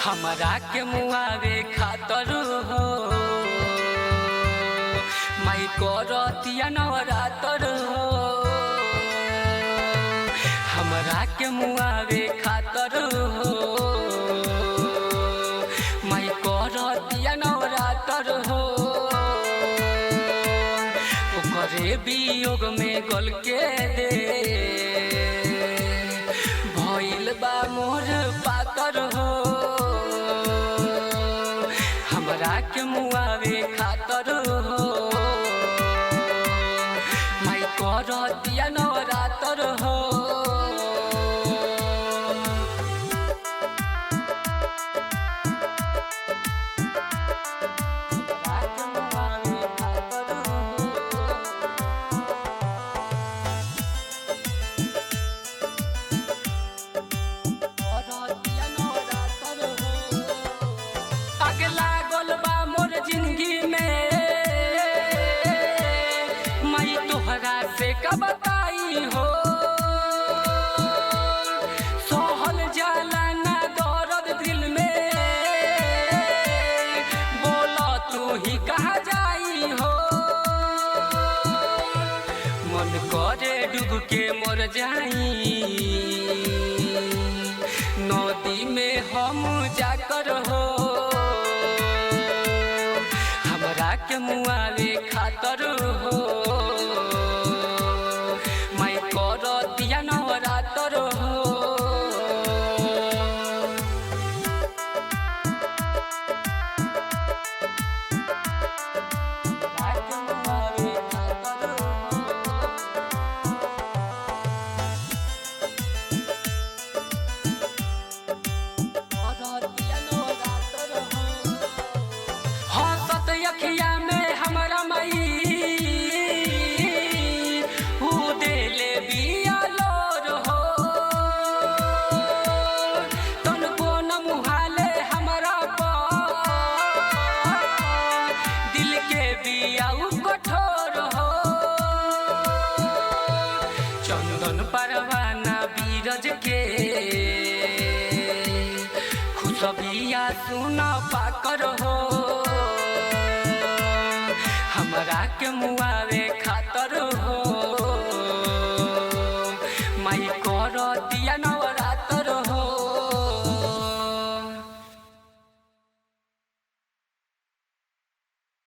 हमरा के मुआवे खातर हो माई करतिया नवरातर हो। हमरा के मुआवे खातर हो माई करतिया नवरातर हो। ओकरे वियोग में गल के दे भइल बा मोर पातर हो। हमरा के मुआवे खातर हो माई करतिया नवरातर हो। से का बताई हो सोहल जाला ना दर्द दिल में, बोला तू ही कहाँ जाई हो। मन करे डूब के मर जाई नदी में हम जाकर हो। हमरा के मुआवे खातर हो माई करतिया नवरातर हो। अखिया में हमरा मई देले बिया लोर हो। तन को न मुहाले हमरा दिल के बिया कठोर हो। चंदन परवाना बीरज के खुशबिया सुना पाकर हो। हमरा के मुआवे खातर हो माई करतिया